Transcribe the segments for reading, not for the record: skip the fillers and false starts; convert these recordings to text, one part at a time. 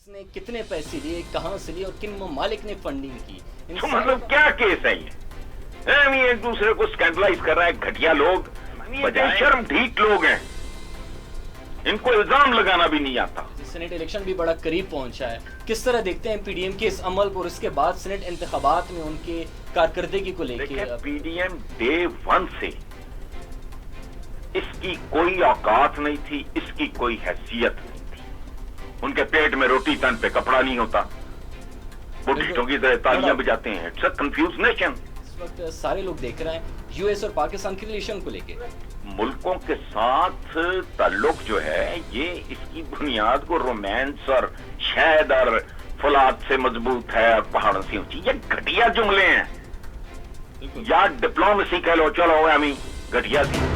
اس نے کتنے پیسے لیے, کہاں سے لیے اور کن ممالک نے فنڈنگ کی. تو مطلب کیا کیس ہے یہ ایک دوسرے کو سکینڈلائز کر رہا ہے. گھٹیا لوگ, بجائے شرم ڈھیٹ لوگ ہیں, ان کو الزام لگانا بھی نہیں آتا. سینٹ الیکشن بھی بڑا قریب پہنچا ہے, کس طرح دیکھتے ہیں پی ڈی ایم کے اس عمل کو اور اس کے بعد سینٹ انتخابات میں ان کے کارکردگی کو لے کے؟ پی ڈی ایم ڈے 1 سے اس کی کوئی اوقات نہیں تھی, اس کی کوئی حیثیت نہیں تھی. ان کے پیٹ میں روٹی, تن پہ کپڑا نہیں ہوتا, وہ ڈھیٹوں کی طرح تالیاں بجاتے ہیں. It's a confused nation. اس وقت سارے لوگ دیکھ رہے ہیں یو ایس اور پاکستان کے ریلیشن کو لے کے. ملکوں کے ساتھ تعلق جو ہے یہ اس کی بنیاد کو رومانس اور شہد اور فولاد سے مضبوط ہے اور پہاڑوں سے اونچی. یہ گھٹیا جملے ہیں, یا ڈپلومیسی کہہ لو, چلو ہمیں گھٹیا تھی.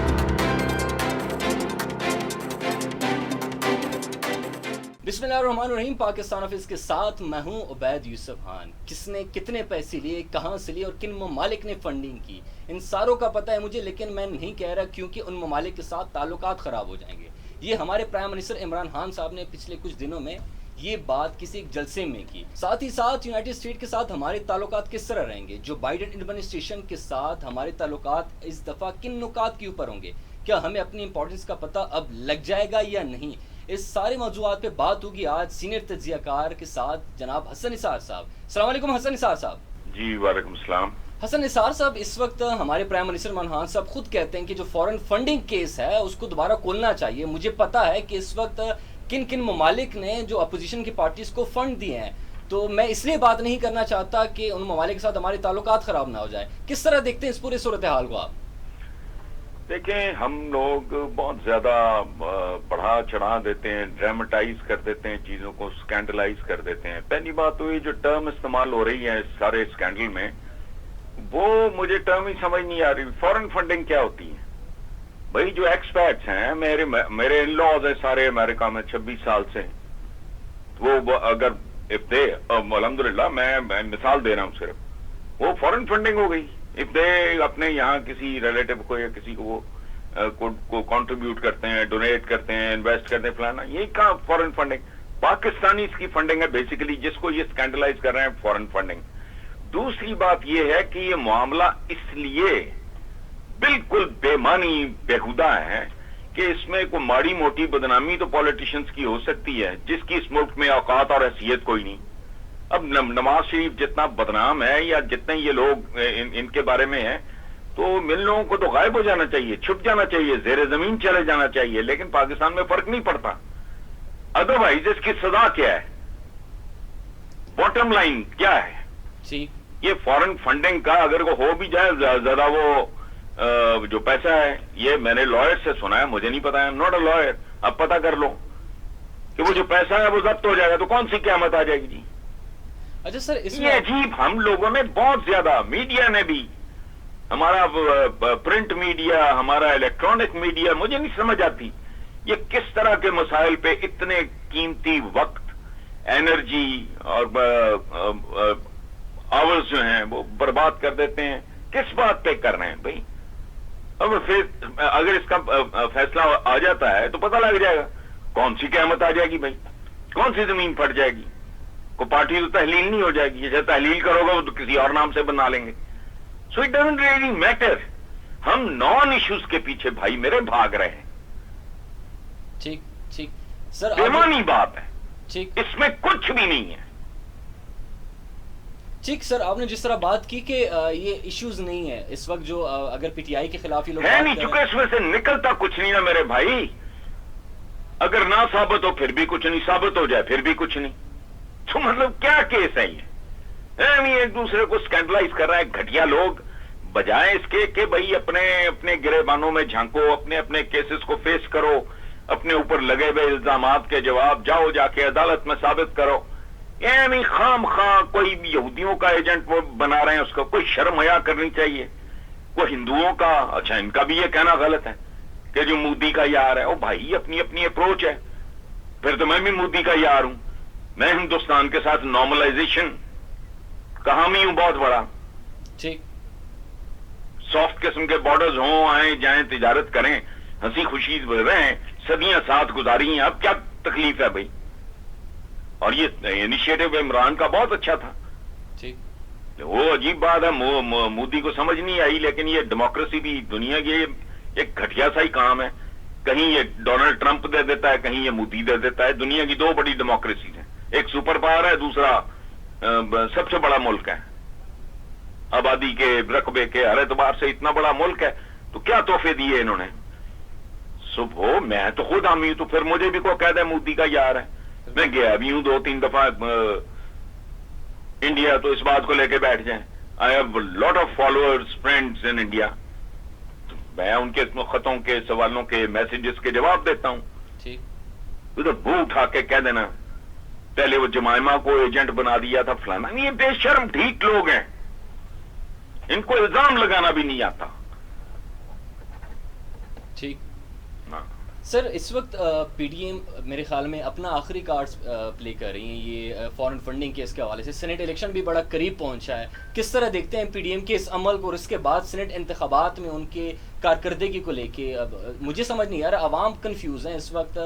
بسم اللہ الرحمن الرحیم. پاکستان آفس کے ساتھ میں ہوں عبید یوسف خان. کس نے کتنے پیسے لیے, کہاں سے لیے اور کن ممالک نے فنڈنگ کی, ان ساروں کا پتہ ہے مجھے, لیکن میں نہیں کہہ رہا کیونکہ ان ممالک کے ساتھ تعلقات خراب ہو جائیں گے. یہ ہمارے پرائم منسٹر عمران خان صاحب نے پچھلے کچھ دنوں میں یہ بات کسی ایک جلسے میں کی. ساتھ ہی ساتھ یونائٹڈ اسٹیٹ کے ساتھ ہمارے تعلقات کس طرح رہیں گے, جو بائیڈن ایڈمنسٹریشن کے ساتھ ہمارے تعلقات اس دفعہ کن نکات کے اوپر ہوں گے, کیا ہمیں اپنی امپورٹنس کا پتہ اب لگ جائے گا یا نہیں. اس سارے موضوعات پہ بات ہوگی آج سینئر تجزیہ کار کے ساتھ جناب حسن نثار صاحب. السلام علیکم حسن نثار صاحب. جی وعلیکم السلام. حسن نثار صاحب, اس وقت ہمارے پرائم منسٹر عمران خان صاحب خود کہتے ہیں کہ جو فورن فنڈنگ کیس ہے اس کو دوبارہ کھولنا چاہیے. مجھے پتا ہے کہ اس وقت کن کن ممالک نے جو اپوزیشن کی پارٹیز کو فنڈ دیے ہیں, تو میں اس لیے بات نہیں کرنا چاہتا کہ ان ممالک کے ساتھ ہمارے تعلقات خراب نہ ہو جائے. کس طرح دیکھتے ہیں اس پورے صورتحال کو آپ؟ دیکھیں, ہم لوگ بہت زیادہ بڑھا چڑھا دیتے ہیں, ڈرامیٹائز کر دیتے ہیں چیزوں کو, سکینڈلائز کر دیتے ہیں. پہلی بات ہوئی جو ٹرم استعمال ہو رہی ہے اس سارے سکینڈل میں, وہ مجھے ٹرم ہی سمجھ نہیں آ رہی. فورن فنڈنگ کیا ہوتی ہے بھائی؟ جو ایکسپیٹس ہیں, میرے ان لاز ہیں سارے امریکہ میں 26 سال سے, وہ اگر الحمدللہ میں مثال دے رہا ہوں صرف, وہ فورن فنڈنگ ہو گئی. if they اپنے یہاں کسی ریلیٹو کو یا کسی کو کنٹریبیوٹ کرتے ہیں, ڈونیٹ کرتے ہیں, انویسٹ کرتے ہیں, فلانا, یہ کہاں فورن فنڈنگ. پاکستانی اس کی فنڈنگ ہے بیسیکلی, جس کو یہ سکینڈلائز کر رہے ہیں فورن فنڈنگ. دوسری بات یہ ہے کہ یہ معاملہ اس لیے بالکل بے معنی بےہودہ ہے کہ اس میں کوئی ماڑی موٹی بدنامی تو پولیٹیشنز کی ہو سکتی ہے, جس کی اس ملک میں اوقات اور حیثیت کوئی نہیں. اب نواز شریف جتنا بدنام ہے یا جتنے یہ لوگ ان کے بارے میں ہیں, تو ان لوگوں کو تو غائب ہو جانا چاہیے, چھپ جانا چاہیے, زیر زمین چلے جانا چاہیے. لیکن پاکستان میں فرق نہیں پڑتا. ادروائز اس کی سزا کیا ہے, باٹم لائن کیا ہے؟ یہ فورن فنڈنگ کا اگر وہ ہو بھی جائے زیادہ, وہ جو پیسہ ہے, یہ میں نے لائر سے سنا ہے, مجھے نہیں پتا, ہے ناٹ اے لائر. اب پتا کر لو کہ وہ جو پیسہ ہے وہ ضبط ہو جائے گا تو کون سی قیامت آ جائے گی جی. اچھا سر, یہ عجیب, ہم لوگوں نے بہت زیادہ, میڈیا نے بھی, ہمارا پرنٹ میڈیا, ہمارا الیکٹرانک میڈیا, مجھے نہیں سمجھ آتی یہ کس طرح کے مسائل پہ اتنے قیمتی وقت, انرجی اور آورز جو ہیں وہ برباد کر دیتے ہیں. کس بات پہ کر رہے ہیں بھائی؟ اب اگر اس کا فیصلہ آ جاتا ہے تو پتہ لگ جائے گا کون سی قیامت آ جائے گی بھائی, کون سی زمین پھٹ جائے گی. کوئی پارٹی تو تحلیل نہیں ہو جائے گی, جیسے تحلیل کرو گا وہ تو کسی اور نام سے بنا لیں گے. So it doesn't really matter. ہم نان ایشوز کے پیچھے بھائی میرے بھاگ رہے ہیں. ٹھیک ٹھیک سر, بےمانی بات ہے, ٹھیک اس میں کچھ بھی نہیں ہے. ٹھیک سر, آپ نے جس طرح بات کی کہ یہ ایشوز نہیں ہے اس وقت, جو اگر پی ٹی آئی کے خلاف یہ لوگ ہے نہیں, چونکہ اس میں سے نکلتا کچھ نہیں ہے میرے بھائی. اگر نہ ثابت ہو پھر بھی کچھ نہیں, ثابت ہو جائے پھر بھی کچھ نہیں. تو مطلب کیا کیس ہے یہ ایک دوسرے کو سکینڈلائز کر رہا ہے گھٹیا لوگ, بجائے اس کے کہ بھائی اپنے گریبانوں میں جھانکو, اپنے کیسز کو فیس کرو, اپنے اوپر لگے ہوئے الزامات کے جواب جاؤ جا کے عدالت میں ثابت کرو. یعنی خام خواہ کوئی یہودیوں کا ایجنٹ وہ بنا رہے ہیں, اس کو کوئی شرم حیا کرنی چاہیے. کوئی ہندوؤں کا, اچھا ان کا بھی یہ کہنا غلط ہے کہ جو مودی کا یار ہے, وہ بھائی اپنی اپنی اپروچ ہے. پھر تو میں بھی مودی کا یار ہوں, میں ہندوستان کے ساتھ نارملائزیشن کا حامی ہوں بہت بڑا. ٹھیک, سافٹ قسم کے بارڈرز ہوں, آئیں جائیں, تجارت کریں, ہنسی خوشی رہیں, صدیاں ساتھ گزاری ہیں. اب کیا تکلیف ہے بھائی؟ اور یہ انیشیٹو عمران کا بہت اچھا تھا. ٹھیک وہ عجیب بات ہے, مودی کو سمجھ نہیں آئی, لیکن یہ ڈیموکریسی بھی دنیا کی ایک گھٹیا سا ہی کام ہے. کہیں یہ ڈونلڈ ٹرمپ دے دیتا ہے, کہیں یہ مودی دے دیتا ہے. دنیا کی دو بڑی ڈیموکریسیز ہیں, ایک سپر پاور ہے, دوسرا سب سے بڑا ملک ہے, آبادی کے رقبے کے ہر اعتبار سے اتنا بڑا ملک ہے. تو کیا تحفے دیے انہوں نے؟ صبح میں تو خود حامی ہوں, تو پھر مجھے بھی کوئی کہہ دے مودی کا یار ہے. میں گیا بھی ہوں 2-3 دفعہ انڈیا, تو اس بات کو لے کے بیٹھ جائیں. I have lot of followers, friends in India. میں ان کے خطوں کے, سوالوں کے, میسیجز کے جواب دیتا ہوں. ٹھیک ادھر بو اٹھا کے کہہ دینا پہلے وہ جمائمہ کو ایجنٹ بنا دیا تھا فلانا. یہ بے شرم ڈھیٹ لوگ ہیں, ان کو الزام لگانا بھی نہیں آتا. ٹھیک سر, اس وقت پی ڈی ایم میرے خیال میں اپنا آخری کارڈز پلے کر رہی ہیں یہ فارن فنڈنگ کے اس کے حوالے سے. سینٹ الیکشن بھی بڑا قریب پہنچا ہے. کس طرح دیکھتے ہیں پی ڈی ایم کے اس عمل کو, اور اس کے بعد سینٹ انتخابات میں ان کے کارکردگی کو لے کے؟ اب مجھے سمجھ نہیں آ رہا, عوام کنفیوز ہیں اس وقت,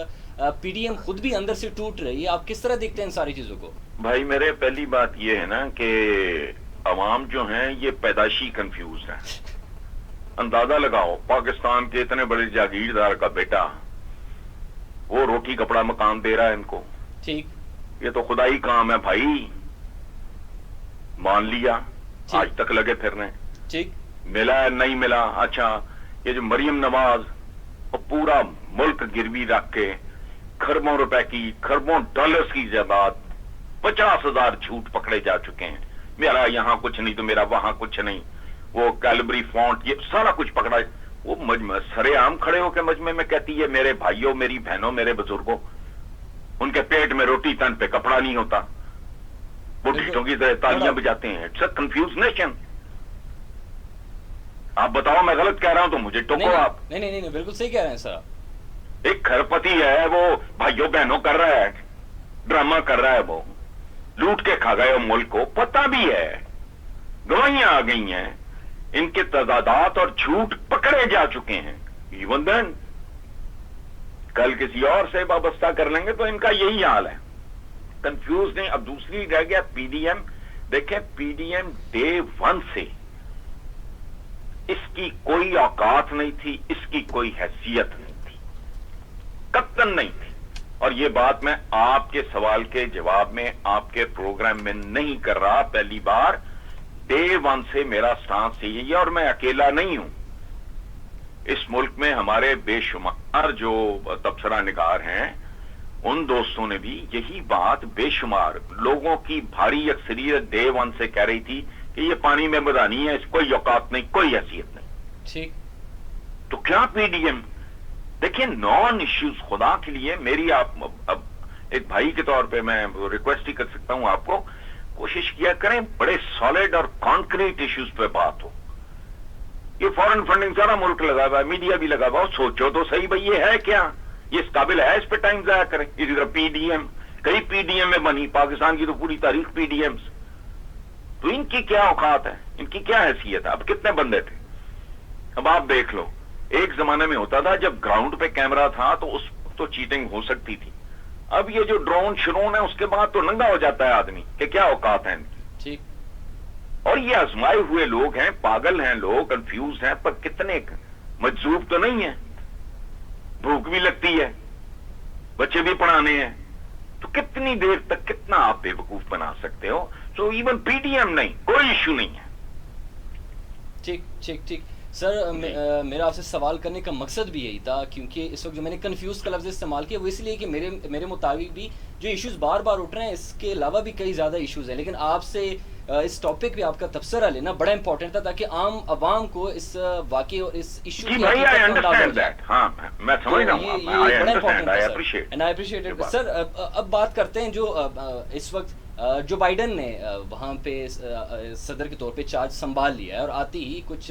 پی ڈی ایم خود بھی اندر سے ٹوٹ رہی ہے. آپ کس طرح دیکھتے ہیں ان ساری چیزوں کو؟ بھائی میرے پہلی بات یہ ہے نا کہ عوام جو ہیں یہ پیدائشی کنفیوز ہیں. اندازہ لگاؤ, پاکستان کے اتنے بڑے جاگیردار کا بیٹا وہ روٹی کپڑا مکان دے رہا ہے ان کو. ٹھیک, یہ تو خدائی کام ہے بھائی, مان لیا, آج تک لگے پھرنے. ٹھیک, ملا نہیں ملا. اچھا, یہ جو مریم نواز وہ پورا ملک گروی رکھ کے کھربوں روپے کی, کھربوں ڈالرز کی جائیداد, 50,000 جھوٹ پکڑے جا چکے ہیں. میرا یہاں کچھ نہیں تو میرا وہاں کچھ نہیں, وہ کیلبری فونٹ, یہ سارا کچھ پکڑا. وہ سرے عام کھڑے ہو کے مجمع میں کہتی ہے میرے بھائیوں, میری بہنوں, میرے بزرگوں, ان کے پیٹ میں روٹی, تن پہ کپڑا نہیں ہوتا. وہ ڈھیٹوں کی طرح تالیاں بجاتے ہیں. It's a confused nation. آپ بتاؤ میں غلط کہہ رہا ہوں تو مجھے ٹوکو آپ. نہیں, بالکل صحیح کہہ رہے ہیں سر. ایک کھرپتی ہے, وہ بھائیوں بہنوں کر رہا ہے, ڈرامہ کر رہا ہے, وہ لوٹ کے کھا گئے ملک کو, پتہ بھی ہے, گواہیاں آ گئی ہیں, ان کے تضادات اور جھوٹ پکڑے جا چکے ہیں. ایون دین کل کسی اور سے وابستہ کر لیں گے تو ان کا یہی حال ہے. کنفیوز نہیں. اب دوسری رہ گیا پی ڈی ایم. دیکھیں پی ڈی ایم ڈے 1 سے اس کی کوئی اوقات نہیں تھی, اس کی کوئی حیثیت نہیں تھی, قطعاً نہیں تھی. اور یہ بات میں آپ کے سوال کے جواب میں آپ کے پروگرام میں نہیں کر رہا. پہلی بار ڈے 1 سے میرا سٹانس یہی ہے, اور میں اکیلا نہیں ہوں. اس ملک میں ہمارے بے شمار جو تبصرہ نگار ہیں, ان دوستوں نے بھی یہی بات, بے شمار لوگوں کی بھاری اکثریت ڈے 1 سے کہہ رہی تھی کہ یہ پانی میں مدانی ہے, اس کوئی اوقات نہیں, کوئی حیثیت نہیں. ٹھیک, تو کیا پی ڈی ایم, دیکھیں نان ایشوز, خدا کے لیے میری, آپ اب ایک بھائی کے طور پہ میں ریکویسٹ ہی کر سکتا ہوں آپ کو, کوشش کیا کریں بڑے سالڈ اور کانکریٹ ایشوز پہ بات ہو. یہ فورن فنڈنگ سارا ملک لگا ہوا ہے, میڈیا بھی لگا ہوا, سوچو تو صحیح بھائی یہ ہے کیا, یہ اس قابل ہے اس پہ ٹائم ضائع کریں. اسی طرح پی ڈی ایم, کئی پی ڈی ایم میں بنی, پاکستان کی تو پوری تاریخ پی ڈی ایمز, تو ان کی کیا اوقات ہے, ان کی کیا حیثیت ہے. اب کتنے بندے تھے, اب آپ دیکھ لو, ایک زمانے میں ہوتا تھا جب گراؤنڈ پہ کیمرہ تھا تو اس تو چیٹنگ ہو سکتی تھی. اب یہ جو ڈرون شرون ہے اس کے بعد تو ننگا ہو جاتا ہے آدمی کہ کیا اوقات ہیں ان کی. ٹھیک, اور یہ آزمائے ہوئے لوگ ہیں, پاگل ہیں لوگ, کنفیوز ہیں, پر کتنے مجذوب تو نہیں ہیں, بھوک بھی لگتی ہے, بچے بھی پڑھانے ہیں, تو کتنی دیر تک کتنا آپ بے وقوف بنا سکتے ہو. So even P D M نہیں, کوئی ایشو نہیں ہے. ٹھیک سر, میرا آپ سے سوال کرنے کا مقصد بھی یہی تھا, کیونکہ اس وقت جو میں نے کنفیوز کا لفظ استعمال کیا وہ اس لیے کہ میرے مطابق بھی جو ایشوز بار بار اٹھ رہے ہیں, اس کے علاوہ بھی کئی زیادہ ایشوز ہیں, لیکن آپ سے اس ٹاپک پہ آپ کا تبصرہ لینا بڑا امپورٹنٹ تھا تاکہ عام عوام کو اس واقعے اور اس ایشو کی سر. اب بات کرتے ہیں جو اس وقت جو بائیڈن نے وہاں پہ صدر کے طور پہ چارج سنبھال لیا ہے, اور آتی ہی کچھ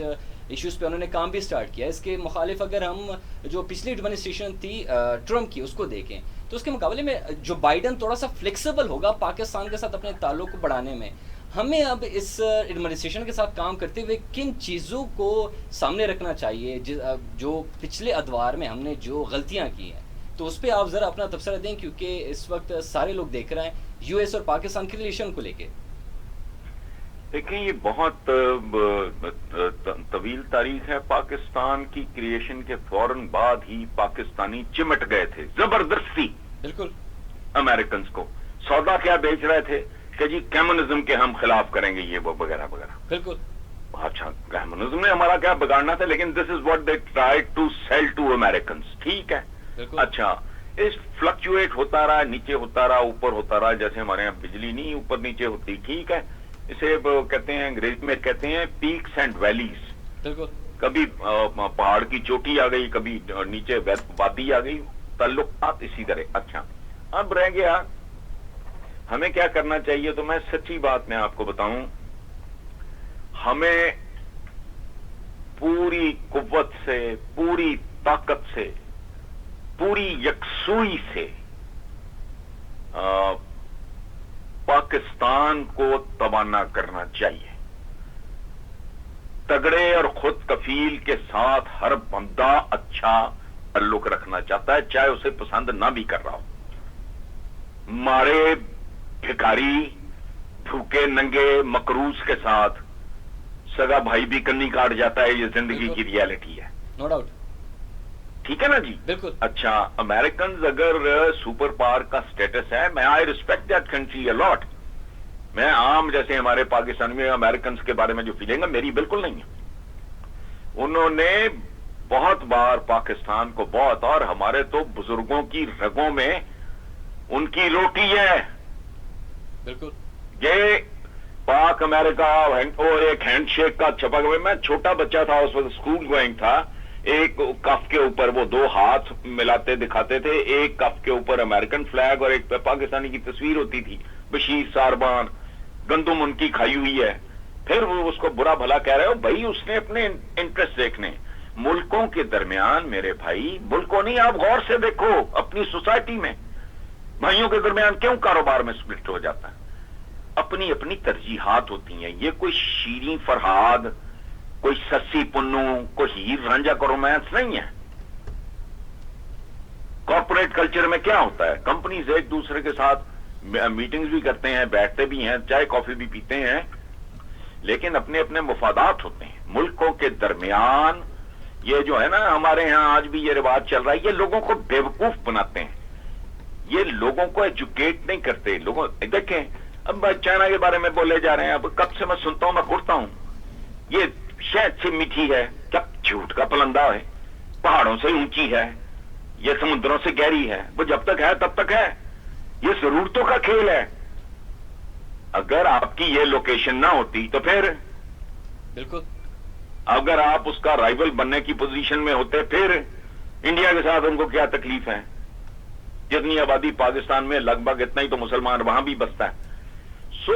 ایشوز پہ انہوں نے کام بھی سٹارٹ کیا. اس کے مخالف اگر ہم جو پچھلی ایڈمنسٹریشن تھی ٹرمپ کی اس کو دیکھیں تو اس کے مقابلے میں جو بائیڈن تھوڑا سا فلیکسیبل ہوگا پاکستان کے ساتھ اپنے تعلق کو بڑھانے میں. ہمیں اب اس ایڈمنسٹریشن کے ساتھ کام کرتے ہوئے کن چیزوں کو سامنے رکھنا چاہیے جو پچھلے ادوار میں ہم نے جو غلطیاں کی ہیں, تو اس پہ آپ ذرا اپنا تبصرہ دیں، کیونکہ اس وقت سارے لوگ دیکھ رہے ہیں یو ایس اور پاکستان کے ریلیشن کو لے کے. دیکھیں یہ بہت طویل تاریخ ہے. پاکستان کی کریشن کے فوراً بعد ہی پاکستانی چمٹ گئے تھے زبردستی بالکل امریکنز کو. سودا کیا بیچ رہے تھے کہ جی کمیونزم کے ہم خلاف کریں گے یہ وہ وغیرہ وغیرہ. بالکل. اچھا کمیونزم نے ہمارا کیا بگاڑنا تھا، لیکن this is what they try to sell to Americans. ٹھیک ہے. بالکل. اچھا اس فلکچویٹ ہوتا رہا، نیچے ہوتا رہا، اوپر ہوتا رہا، جیسے ہمارے یہاں بجلی نہیں اوپر نیچے ہوتی. ٹھیک ہے. اسے کہتے ہیں انگریزی میں کہتے ہیں پیکس اینڈ ویلیز. بالکل. کبھی پہاڑ کی چوٹی آ گئی، کبھی نیچے وادی آ گئی، تعلقات اسی طرح. اچھا اب رہ گیا ہمیں کیا کرنا چاہیے. تو میں سچی بات میں آپ کو بتاؤں، ہمیں پوری قوت سے، پوری طاقت سے، پوری یکسوئی سے پاکستان کو توانا کرنا چاہیے. تگڑے اور خود کفیل کے ساتھ ہر بندہ اچھا تعلق رکھنا چاہتا ہے، چاہے اسے پسند نہ بھی کر رہا ہو. مارے بھکاری بھوکے ننگے مقروض کے ساتھ سگا بھائی بھی کنی کاٹ جاتا ہے. یہ زندگی کی ریالٹی ہے. No doubt. ٹھیک ہے نا جی. بالکل. اچھا امریکنز اگر سپر پاور کا سٹیٹس ہے، میں I respect that country allot. میں عام جیسے ہمارے پاکستان میں امریکنز کے بارے میں جو فیلنگ ہے میری بالکل نہیں ہے. انہوں نے بہت بار پاکستان کو بہت، اور ہمارے تو بزرگوں کی رگوں میں ان کی روٹی ہے. بالکل. یہ پاک امریکہ اور ایک ہینڈ شیک کا چھپا گیا. میں چھوٹا بچہ تھا اس وقت، اسکول گوئنگ تھا. ایک کف کے اوپر وہ دو ہاتھ ملاتے دکھاتے تھے، ایک کف کے اوپر امریکن فلیگ اور ایک پہ پاکستانی کی تصویر ہوتی تھی. بشیر ساربان گندم ان کی کھائی ہوئی ہے. پھر وہ اس کو برا بھلا کہہ رہے ہو. بھائی اس نے اپنے انٹرسٹ دیکھنے. ملکوں کے درمیان میرے بھائی، ملکوں نہیں، آپ غور سے دیکھو اپنی سوسائٹی میں بھائیوں کے درمیان کیوں کاروبار میں سپلٹ ہو جاتا ہے. اپنی اپنی ترجیحات ہوتی ہیں. یہ کوئی شیریں فرہاد، کوئی سسی پنو، کوئی ہیر رانجھا کا رومانس نہیں ہے. کارپوریٹ کلچر میں کیا ہوتا ہے، کمپنیز ایک دوسرے کے ساتھ میٹنگز بھی کرتے ہیں، بیٹھتے بھی ہیں، چائے کافی بھی پیتے ہیں، لیکن اپنے اپنے مفادات ہوتے ہیں. ملکوں کے درمیان یہ جو ہے نا، ہمارے ہاں آج بھی یہ رواج چل رہا ہے، یہ لوگوں کو بیوقوف بناتے ہیں. یہ لوگوں کو ایجوکیٹ نہیں کرتے. لوگوں دیکھیں اب چائنا کے بارے میں بولے جا رہے ہیں. اب کب سے میں سنتا ہوں، میں اٹھتا ہوں، یہ شہد سے میٹھی ہے، کیا جھوٹ کا پلندہ ہے، پہاڑوں سے اونچی ہے، یہ سمندروں سے گہری ہے. وہ جب تک ہے تب تک ہے. یہ ضرورتوں کا کھیل ہے. اگر آپ کی یہ لوکیشن نہ ہوتی تو پھر بالکل. اگر آپ اس کا رائیول بننے کی پوزیشن میں ہوتے، پھر انڈیا کے ساتھ ان کو کیا تکلیف ہے. جتنی آبادی پاکستان میں لگ بھگ اتنا ہی تو مسلمان وہاں بھی بستا ہے. سو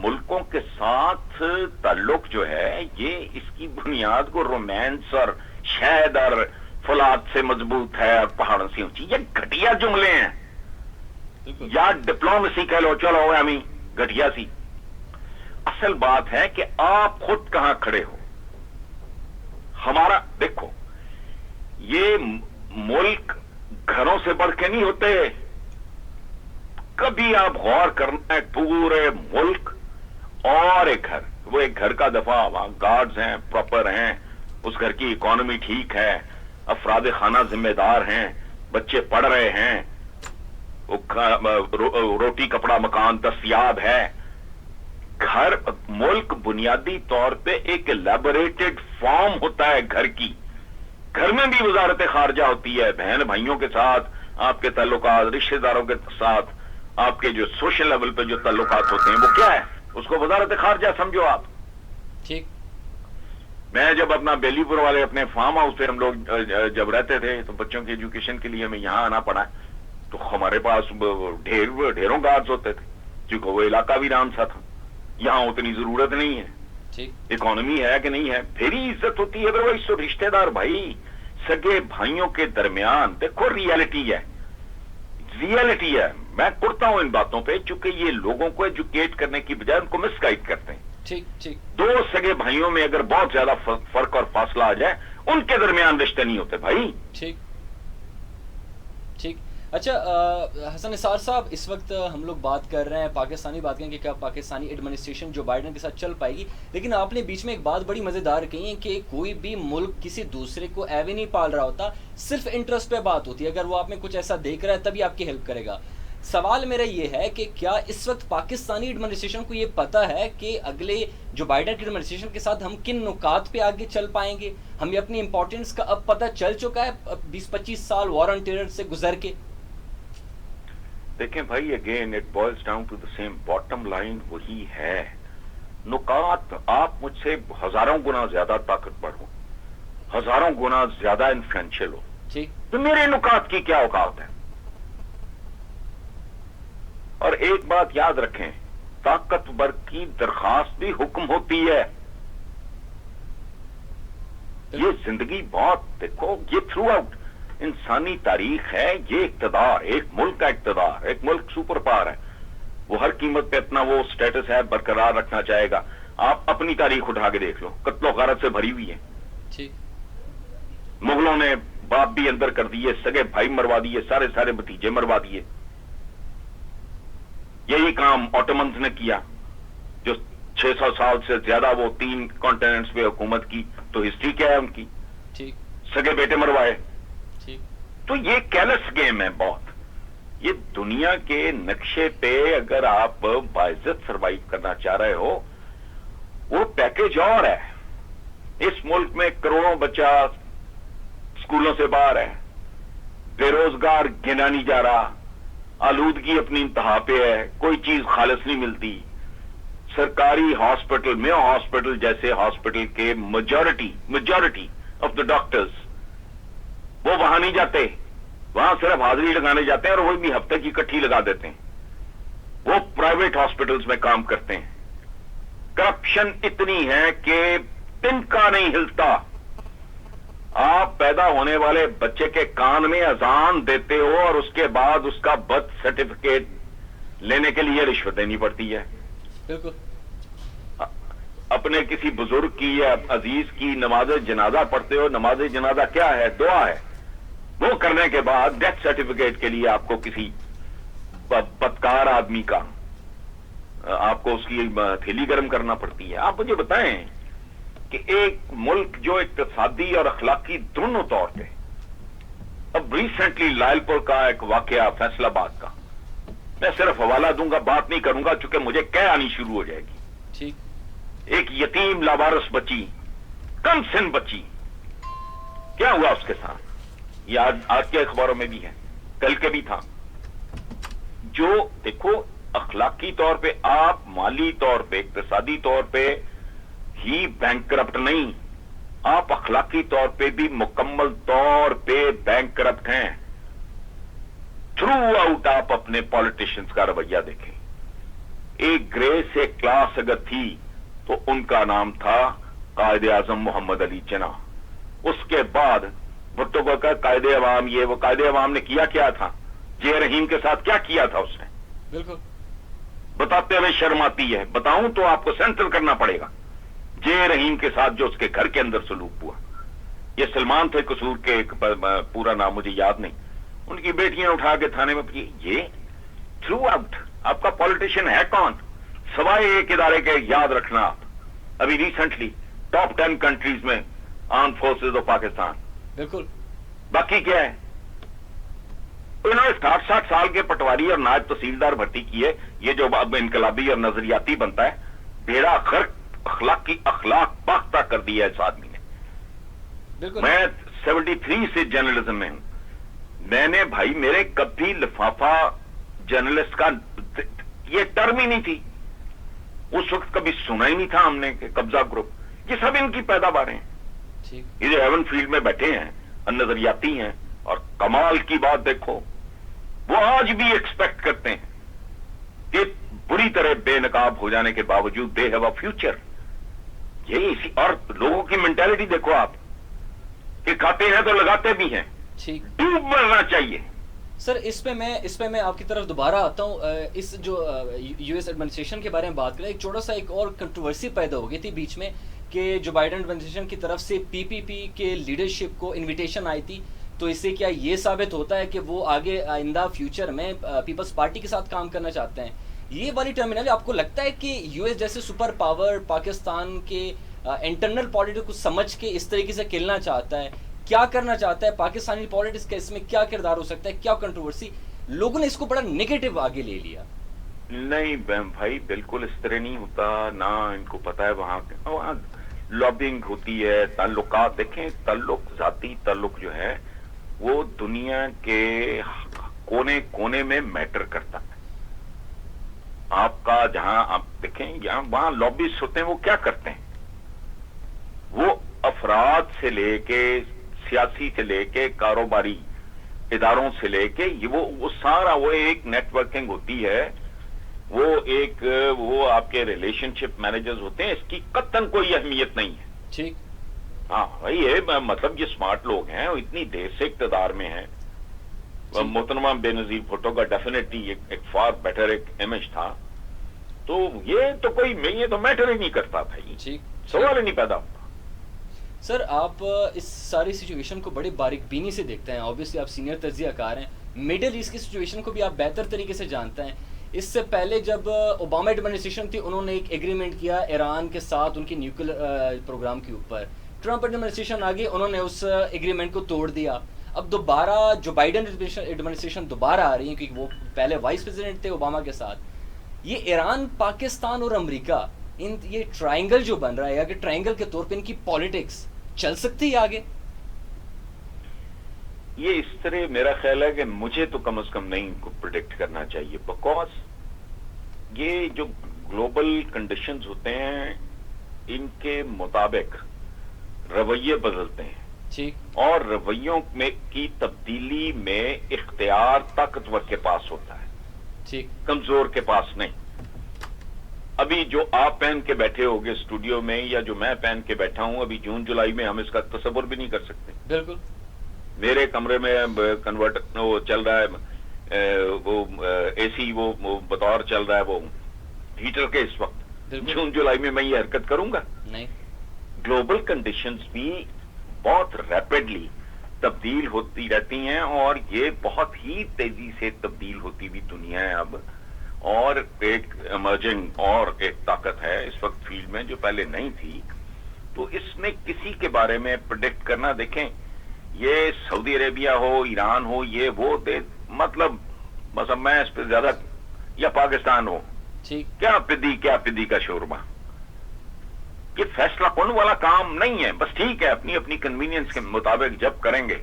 ملکوں کے ساتھ تعلق جو ہے، یہ اس کی بنیاد کو رومانس اور شہد اور فولاد سے مضبوط ہے اور پہاڑوں سے اونچی. یہ گھٹیا جملے ہیں، یا ڈپلومیسی کہہ لو، چلو ہمیں گھٹیا سی. اصل بات ہے کہ آپ خود کہاں کھڑے ہو. ہمارا دیکھو، یہ ملک گھروں سے بڑھ کے نہیں ہوتے. کبھی آپ غور کرنا ہے، پورے ملک اور ایک گھر، وہ ایک گھر کا دفاع، وہاں گارڈز ہیں، پراپر ہیں، اس گھر کی اکانومی ٹھیک ہے، افراد خانہ ذمہ دار ہیں، بچے پڑھ رہے ہیں، روٹی کپڑا مکان دستیاب ہے. گھر ملک بنیادی طور پہ ایک الیبوریٹڈ فارم ہوتا ہے گھر کی. گھر میں بھی وزارت خارجہ ہوتی ہے، بہن بھائیوں کے ساتھ آپ کے تعلقات، رشتہ داروں کے ساتھ آپ کے جو سوشل لیول پہ جو تعلقات ہوتے ہیں، وہ کیا ہے، اس کو وزارت خارجہ سمجھو آپ. ٹھیک. میں جب اپنا بیلی پور والے اپنے فارم ہاؤس پہ ہم لوگ جب رہتے تھے تو بچوں کی ایجوکیشن کے لیے ہمیں یہاں آنا پڑا، تو ہمارے پاس ڈھیروں گارڈز ہوتے تھے، کیونکہ وہ علاقہ بھی رام سا تھا. یہاں اتنی ضرورت نہیں ہے. اکانومی ہے کہ نہیں ہے، پھر ہی عزت ہوتی ہے. وہ اس رشتہ دار بھائی، سگے بھائیوں کے درمیان دیکھو ریالٹی ہے. میں کرتا ہوں ان باتوں پہ، چونکہ یہ لوگوں کو ایجوکیٹ کرنے کی بجائے ان کو مس گائیڈ کرتے ہیں. ٹھیک. دو سگے بھائیوں میں اگر بہت زیادہ فرق اور فاصلہ آ جائے، ان کے درمیان رشتے نہیں ہوتے بھائی. ٹھیک. اچھا حسن نثار صاحب، اس وقت ہم لوگ بات کر رہے ہیں پاکستانی، بات کریں کہ کیا پاکستانی ایڈمنسٹریشن جو بائیڈن کے ساتھ چل پائے گی، لیکن آپ نے بیچ میں ایک بات بڑی مزیدار کہی ہے کہ کوئی بھی ملک کسی دوسرے کو ایوے نہیں پال رہا ہوتا، صرف انٹرسٹ پہ بات ہوتی ہے، اگر وہ آپ میں کچھ ایسا دیکھ رہا ہے تبھی آپ کی ہیلپ کرے گا۔ سوال میرا یہ ہے کہ کیا اس وقت پاکستانی ایڈمنسٹریشن کو یہ پتہ ہے کہ اگلے جو بائیڈن کی ایڈمنسٹریشن کے ساتھ ہم کن نکات پہ آگے چل پائیں گے؟ ہمیں اپنی امپورٹنس کا اب پتہ چل چکا ہے 20-25 سال وار آن ٹیرر سے گزر کے؟ دیکھیں بھائی، again it boils down to the same, bottom line وہی ہے۔ نکات، آپ مجھ سے ہزاروں گنا زیادہ طاقتور ہو، ہزاروں گنا زیادہ انفلوئنشل ہو، تو میرے نکات کی کیا اوقات ہے؟ اور ایک بات یاد رکھیں، طاقتور کی درخواست بھی حکم ہوتی ہے۔ یہ زندگی بہت، دیکھو یہ تھرو آؤٹ انسانی تاریخ ہے، یہ اقتدار، ایک ملک کا اقتدار، ایک ملک سپر پاور ہے، وہ ہر قیمت پہ اپنا وہ سٹیٹس ہے برقرار رکھنا چاہے گا۔ آپ اپنی تاریخ اٹھا کے دیکھ لو، قتل و غارت سے بھری ہوئی ہے۔ مغلوں نے باپ بھی اندر کر دیے، سگے بھائی مروا دیے، سارے بھتیجے مروا دیے۔ یہی کام آٹومنز نے کیا، جو 600 سال سے زیادہ وہ 3 کانٹیننٹس پہ حکومت کی، تو ہسٹری کیا ہے ان کی؟ سگے بیٹے مروائے۔ تو یہ کیلس گیم ہے بہت۔ یہ دنیا کے نقشے پہ اگر آپ باعزت سروائیو کرنا چاہ رہے ہو، وہ پیکج اور ہے۔ اس ملک میں کروڑوں بچہ اسکولوں سے باہر ہے، بے روزگار گنا نہیں جا رہا، آلودگی اپنی انتہا پہ ہے، کوئی چیز خالص نہیں ملتی۔ سرکاری ہاسپٹل، میو ہاسپٹل جیسے ہاسپٹل کے میجورٹی آف دا ڈاکٹرز وہ وہاں نہیں جاتے، وہاں صرف حاضری لگانے جاتے ہیں، اور وہ بھی ہفتے کی کٹھی لگا دیتے ہیں۔ وہ پرائیویٹ ہاسپٹلز میں کام کرتے ہیں۔ کرپشن اتنی ہے کہ پن کا نہیں ہلتا۔ آپ پیدا ہونے والے بچے کے کان میں اذان دیتے ہو اور اس کے بعد اس کا برتھ سرٹیفکیٹ لینے کے لیے رشوت دینی پڑتی ہے۔ بالکل۔ اپنے کسی بزرگ کی یا عزیز کی نماز جنازہ پڑھتے ہو، نماز جنازہ کیا ہے؟ دعا ہے۔ وہ کرنے کے بعد ڈیتھ سرٹیفکیٹ کے لیے آپ کو کسی بدکار آدمی کا، آپ کو اس کی تھیلی گرم کرنا پڑتی ہے۔ آپ مجھے بتائیں کہ ایک ملک جو اقتصادی اور اخلاقی دونوں طور پہ، اب ریسنٹلی لائل پور کا ایک واقعہ، فیصل آباد کا، میں صرف حوالہ دوں گا، بات نہیں کروں گا چونکہ مجھے کہہ آنی شروع ہو جائے گی۔ ایک یتیم لاوارث بچی، کم سن بچی، کیا ہوا اس کے ساتھ؟ یہ آج کے اخباروں میں بھی ہے، کل کے بھی تھا۔ جو دیکھو، اخلاقی طور پہ آپ مالی طور پہ، اقتصادی طور پہ ہی بینک کرپٹ نہیں، آپ اخلاقی طور پہ بھی مکمل طور پہ بینک کرپٹ ہیں۔ تھرو آؤٹ آپ اپنے پالیٹیشنز کا رویہ دیکھیں۔ ایک گرے سے کلاس اگر تھی تو ان کا نام تھا قائد اعظم محمد علی جناح۔ اس کے بعد بھٹو کو کہا قائد عوام، یہ وہ قائد عوام نے کیا تھا؟ جے رحیم کے ساتھ کیا کیا تھا اس نے؟ بالکل بتاتے ہوئے شرم آتی ہے، بتاؤں تو آپ کو سینسر کرنا پڑے گا۔ جے رحیم کے ساتھ جو اس کے گھر کے اندر سلوک ہوا، یہ سلمان تھے قصور کے، پورا نام مجھے یاد نہیں، ان کی بیٹیاں اٹھا کے تھانے میں، یہ تھرو آؤٹ آپ کا پالیٹیشین ہے کون؟ سوائے ایک ادارے کے یاد رکھنا آپ، ابھی ریسنٹلی ٹاپ 10 کنٹریز میں آرم فورسز آف پاکستان، بالکل، باقی کیا ہے؟ انہوں نے 60 سال کے پٹواری اور نائب تحصیلدار بھرتی کیے۔ یہ جو اب انقلابی اور نظریاتی بنتا ہے، بیڑا غرق، اخلاق پاختہ کر دیا اس آدمی نے۔ میں 73 سے جرنلزم میں ہوں، میں نے بھائی میرے کبھی لفافہ جرنلسٹ کا یہ ٹرم ہی نہیں تھی، اس وقت کبھی سنا ہی نہیں تھا ہم نے کہ قبضہ گروپ، یہ سب ان کی پیداوار ہیں۔ یہ جو ہیون فیلڈ میں بیٹھے ہیں، نظریاتی ہیں، اور کمال کی بات دیکھو، وہ آج بھی ایکسپیکٹ کرتے ہیں کہ بری طرح بے نقاب ہو جانے کے باوجود دے ہیو اے فیوچر۔ یہی اسی، اور لوگوں کی مینٹالٹی دیکھو آپ، کہ کھاتے ہیں تو لگاتے بھی ہیں، ڈوب مرنا چاہیے۔ سر اس پہ میں آپ کی طرف دوبارہ آتا ہوں۔ اس جو یو ایس ایڈمنسٹریشن کے بارے میں بات کریں، ایک چھوٹا سا ایک اور کنٹروورسی پیدا ہو گئی تھی بیچ میں، کہ جو بائیڈن ایڈمنسٹریشن کی طرف سے پی پی پی کے لیڈرشپ کو انویٹیشن آئی تھی تو اس سے کیا یہ ثابت ہوتا ہے کہ وہ آگے آئندہ فیوچر میں پیپلز پارٹی کے ساتھ کام کرنا چاہتے ہیں؟ یہ والی ٹرمینالوجی آپ کو لگتا ہے کہ یو ایس جیسے سپر پاور پاکستان کے انٹرنل پالیٹکس کو سمجھ کے اس طریقے سے کھیلنا چاہتا ہے؟ کیا کرنا چاہتا ہے پاکستانی پالیٹکس کا؟ اس میں کیا کردار ہو سکتا ہے؟ کیا کنٹروورسی؟ لوگوں نے اس کو بڑا نیگیٹو آگے لے لیا. نہیں بھائی بالکل اس طرح نہیں ہوتا. نہ ان کو پتا ہے وہاں لابنگ ہوتی ہے, تعلقات. دیکھیں تعلق, ذاتی تعلق جو ہے وہ دنیا کے کونے کونے میں میٹر کرتا ہے. آپ کا جہاں آپ دیکھیں یہاں وہاں لابیسٹ ہوتے ہیں, وہ کیا کرتے ہیں؟ وہ افراد سے لے کے, سیاسی سے لے کے, کاروباری اداروں سے لے کے, وہ سارا وہ ایک نیٹ ورکنگ ہوتی ہے. وہ آپ کے ریلیشن شپ مینیجرز ہوتے ہیں. اس کی قطعاً کوئی اہمیت نہیں ہے. ٹھیک. ہاں بھائی یہ مطلب یہ اسمارٹ لوگ ہیں, اتنی دیر سے اقتدار میں ہیں. محترمہ بے نظیر بھٹو کا ڈیفینیٹلی ایک فار بیٹر ایک امیج تھا. تو یہ تو کوئی یہ تو میٹر ہی نہیں کرتا بھائی, سوال ہی نہیں پیدا ہوتا. سر آپ اس ساری سچویشن کو بڑے باریک بینی سے دیکھتے ہیں. آبویسلی آپ سینئر تجزیہ کار ہیں, میڈل ایسٹ کی سچویشن کو بھی آپ بہتر طریقے سے جانتے ہیں. اس سے پہلے جب اوباما ایڈمنسٹریشن تھی, انہوں نے ایک ایگریمنٹ کیا ایران کے ساتھ ان کے نیوکلیر پروگرام کے اوپر. ٹرمپ ایڈمنسٹریشن آ گئی, انہوں نے اس ایگریمنٹ کو توڑ دیا. اب دوبارہ جو بائیڈن ایڈمنسٹریشن دوبارہ آ رہی ہے, کیونکہ وہ پہلے وائس پریزیڈنٹ تھے اوباما کے ساتھ. یہ ایران, پاکستان اور امریکہ, یہ ٹرائنگل جو بن رہا ہے, یا کہ ٹرائنگل کے طور پہ ان کی پالیٹکس چل سکتی ہے آگے؟ یہ اس طرح میرا خیال ہے کہ مجھے تو کم از کم نہیں کو پریڈکٹ کرنا چاہیے, بیکاز یہ جو گلوبل کنڈیشنز ہوتے ہیں ان کے مطابق رویے بدلتے ہیں. ٹھیک. اور رویوں میں کی تبدیلی میں اختیار طاقتور کے پاس ہوتا ہے. ٹھیک. کمزور کے پاس نہیں. ابھی جو آپ پہن کے بیٹھے ہوگے اسٹوڈیو میں, یا جو میں پہن کے بیٹھا ہوں ابھی جون جولائی میں, ہم اس کا تصور بھی نہیں کر سکتے. بالکل. میرے کمرے میں کنورٹر وہ چل رہا ہے, وہ اے سی وہ بطور چل رہا ہے وہ ہیٹر کے اس وقت. جون جولائی میں یہ حرکت کروں گا نہیں. گلوبل کنڈیشنز بھی بہت ریپڈلی تبدیل ہوتی رہتی ہیں, اور یہ بہت ہی تیزی سے تبدیل ہوتی ہوئی دنیا ہے اب. اور ایک ایمرجنگ اور ایک طاقت ہے اس وقت فیلڈ میں جو پہلے نہیں تھی. تو اس میں کسی کے بارے میں پریڈکٹ کرنا, دیکھیں یہ سعودی عربیہ ہو, ایران ہو, یہ وہ مطلب میں اس پہ زیادہ, یا پاکستان ہو, کیا پدی کا شوربہ, یہ فیصلہ کن والا کام نہیں ہے. بس ٹھیک ہے, اپنی اپنی کنوینئنس کے مطابق جب کریں گے,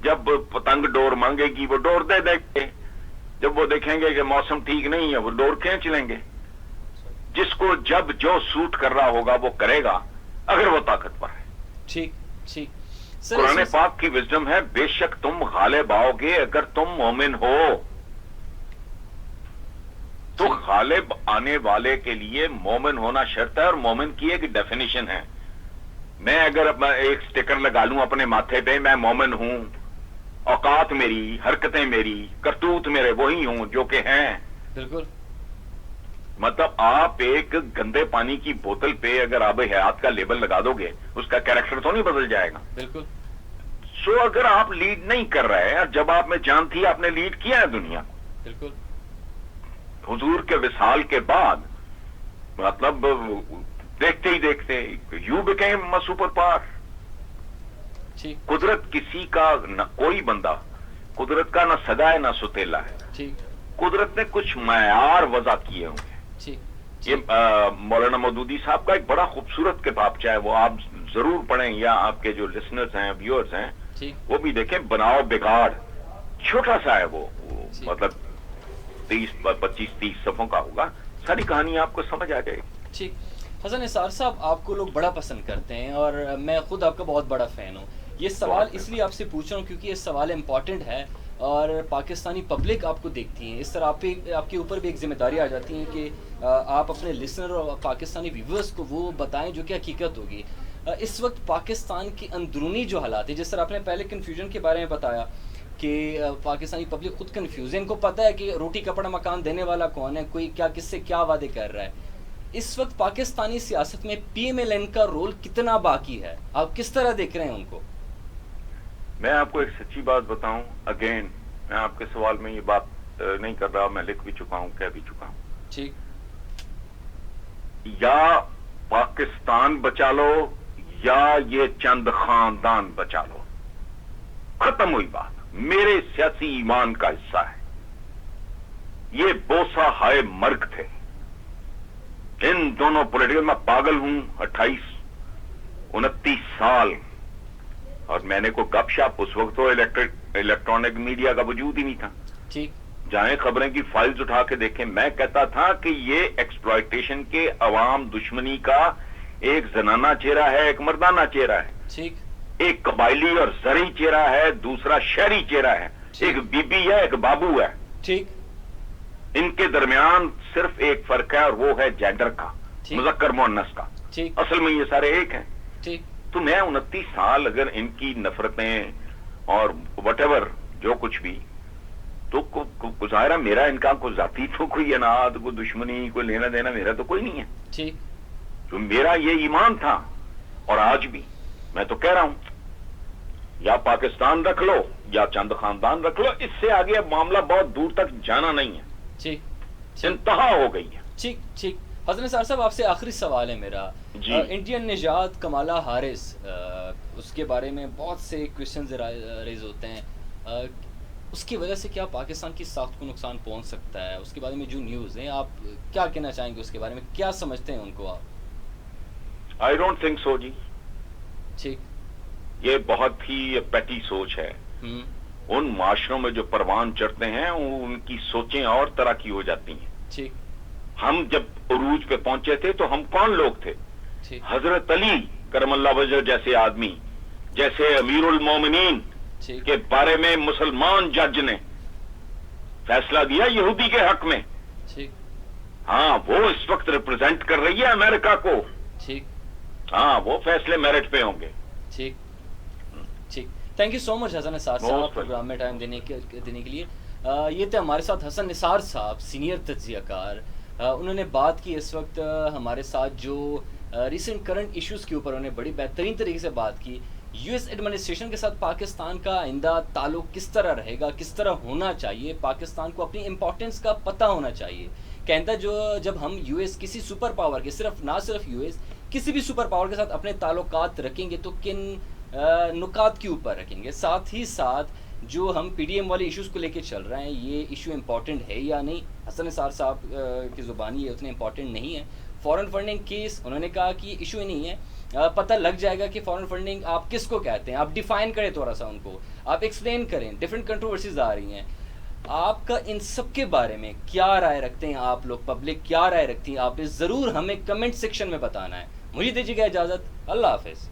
جب پتنگ ڈور مانگے گی وہ ڈور دے دیں گے, جب وہ دیکھیں گے کہ موسم ٹھیک نہیں ہے وہ ڈور کھینچ لیں گے. جس کو جب جو سوٹ کر رہا ہوگا وہ کرے گا, اگر وہ طاقتور ہے. ٹھیک ٹھیک. قرآن پاک کی وزڈم ہے, بے شک تم غالب آؤ گے اگر تم مومن ہو. تو غالب آنے والے کے لیے مومن ہونا شرط ہے, اور مومن کی ایک ڈیفینیشن ہے. میں اگر ایک سٹیکر لگا لوں اپنے ماتھے پہ, میں مومن ہوں, اوقات میری, حرکتیں میری, کرتوت میرے وہی ہوں جو کہ ہیں. بالکل. مطلب آپ ایک گندے پانی کی بوتل پہ اگر آب حیات کا لیبل لگا دو گے, اس کا کیریکٹر تو نہیں بدل جائے گا. بالکل. سو اگر آپ لیڈ نہیں کر رہے ہیں, جب آپ میں جان تھی آپ نے لیڈ کیا ہے دنیا کو. بالکل. حضور کے وصال کے بعد مطلب دیکھتے ہی دیکھتے یو بیکیم سپر پاور. قدرت کسی کا نہ کوئی بندہ قدرت کا نہ سگا ہے نہ ستیلا ہے. قدرت نے کچھ معیار وضع کیے ہوں گے. یہ مولانا مودودی صاحب کا ایک بڑا خوبصورت کتاب, چاہے وہ آپ ضرور پڑھیں یا آپ کے جو لسنرز ہیں, ویورز ہیں, وہ بھی دیکھیں, بناؤ بگاڑ. چھوٹا سا ہے وہ مطلب 25-30 صفحوں کا ہوگا. ساری کہانی آپ کو سمجھ آ جائے گی. ٹھیک. حسن نثار صاحب, آپ کو لوگ بڑا پسند کرتے ہیں اور میں خود آپ کا بہت بڑا فین ہوں. یہ سوال اس لیے آپ سے پوچھ رہا ہوں کیونکہ یہ سوال امپورٹنٹ ہے اور پاکستانی پبلک آپ کو دیکھتی ہیں. اس طرح آپ کے اوپر بھی ایک ذمہ داری آ جاتی ہے کہ آپ اپنے لسنر اور پاکستانی ویورز کو وہ بتائیں جو کہ حقیقت ہوگی. اس وقت پاکستان کی اندرونی جو حالات ہیں, جس طرح آپ نے پہلے کنفیوژن کے بارے میں بتایا کہ پاکستانی پبلک خود کنفیوز ہے, ان کو پتہ ہے کہ روٹی کپڑا مکان دینے والا کون ہے, کوئی کیا کس سے کیا وعدے کر رہا ہے. اس وقت پاکستانی سیاست میں پی ایم ایل این کا رول کتنا باقی ہے, آپ کس طرح دیکھ رہے ہیں ان کو؟ میں آپ کو ایک سچی بات بتاؤں، اگین میں آپ کے سوال میں یہ بات نہیں کر رہا، میں لکھ بھی چکا ہوں، کہہ بھی چکا ہوں، ٹھیک، یا پاکستان بچا لو یا یہ چند خاندان بچا لو، ختم ہوئی بات، میرے سیاسی ایمان کا حصہ ہے۔ یہ بوسہ ہائے مرگ تھے ان دونوں پولیٹیکل، میں پاگل ہوں، 29 سال، اور میں نے کوئی گپ شپ، اس وقت تو الیکٹرانک میڈیا کا وجود ہی نہیں تھا، ٹھیک، جائیں خبریں کی فائلز اٹھا کے دیکھیں، میں کہتا تھا کہ یہ ایکسپلائٹیشن کے عوام دشمنی کا ایک زنانہ چہرہ ہے، ایک مردانہ چہرہ ہے، ٹھیک، ایک قبائلی اور زرعی چہرہ ہے، دوسرا شہری چہرہ ہے، ایک بی بی ہے، ایک بابو ہے، ٹھیک، ان کے درمیان صرف ایک فرق ہے اور وہ ہے جینڈر کا، ٹھیک، مذکر مؤنث کا، ٹھیک، اصل میں یہ سارے ایک ہیں۔ ٹھیک، تو میں 29 سال اگر ان کی نفرتیں اور وٹ ایور جو کچھ بھی، تو ظاہرہ میرا ان کا کوئی ذاتی تو کوئی اناد، کوئی دشمنی، کوئی لینا دینا میرا تو کوئی نہیں ہے، ٹھیک، تو میرا یہ ایمان تھا، اور آج بھی میں تو کہہ رہا ہوں یا پاکستان رکھ لو یا چند خاندان رکھ لو، اس سے آگے اب معاملہ بہت دور تک جانا نہیں ہے، ٹھیک، انتہا ہو گئی ہے۔ ٹھیک، ٹھیک۔ حسن نثار صاحب، آپ سے آخری سوال ہے میرا، جی۔ انڈین نژاد کمالا ہارس، اس کے بارے میں بہت سے کوشچنز ریز ہوتے ہیں، اس کی وجہ سے کیا پاکستان کی ساخت کو نقصان پہنچ سکتا ہے؟ اس کے بارے میں جو نیوز ہیں، آپ کیا کہنا چاہیں گے اس کے بارے میں؟ کیا سمجھتے ہیں ان کو آپ؟ آئی ڈونٹ تھنک سو جی، ٹھیک، یہ بہت ہی پیٹی سوچ ہے۔ ان معاشروں میں جو پروان چڑھتے ہیں ان کی سوچیں اور طرح کی ہو جاتی ہیں۔ ٹھیک، ہم جب عروج پہ پہنچے تھے تو ہم کون لوگ تھے؟ ٹھیک، حضرت علی کرم اللہ وجہ جیسے آدمی، جیسے امیر المومنین ٹھیک، کے بارے میں مسلمان جج نے فیصلہ دیا یہودی کے حق میں، ٹھیک، ہاں وہ اس وقت ریپرزینٹ کر رہی ہے امریکہ کو، ٹھیک، ہاں وہ فیصلے میرٹ پہ ہوں گے۔ ٹھیک، ٹھیک، تھینک یو سو مچ حسن نثار صاحب پروگرام میں ٹائم دینے کے لیے۔ یہ تھے ہمارے ساتھ حسن نثار صاحب، سینئر تجزیہ کار، انہوں نے بات کی اس وقت ہمارے ساتھ جو ریسنٹ کرنٹ ایشوز کے اوپر انہوں نے بڑی بہترین طریقے سے بات کی۔ یو ایس ایڈمنسٹریشن کے ساتھ پاکستان کا آئندہ تعلق کس طرح رہے گا، کس طرح ہونا چاہیے، پاکستان کو اپنی امپورٹنس کا پتہ ہونا چاہیے۔ کہتا جب ہم یو ایس کسی سپر پاور کے، نہ صرف یو ایس، کسی بھی سپر پاور کے ساتھ اپنے تعلقات رکھیں گے تو کن نکات کے اوپر رکھیں گے، ساتھ ہی ساتھ جو ہم پی ڈی ایم والے ایشوز کو لے کے چل رہے ہیں، یہ ایشو امپورٹنٹ ہے یا نہیں؟ حسن نثار صاحب کی زبانی یہ اتنے امپورٹنٹ نہیں ہے۔ فورن فنڈنگ کیس، انہوں نے کہا کہ یہ ایشو ہی نہیں ہے، پتہ لگ جائے گا کہ فورن فنڈنگ آپ کس کو کہتے ہیں، آپ ڈیفائن کریں تھوڑا سا ان کو، آپ ایکسپلین کریں، ڈفرینٹ کنٹروورسیز آ رہی ہیں۔ آپ کا ان سب کے بارے میں کیا رائے رکھتے ہیں آپ لوگ، پبلک کیا رائے رکھتی ہے؟ آپ نے ضرور ہمیں کمنٹ سیکشن میں بتانا ہے۔ مجھے دیجیے گا اجازت، اللہ حافظ۔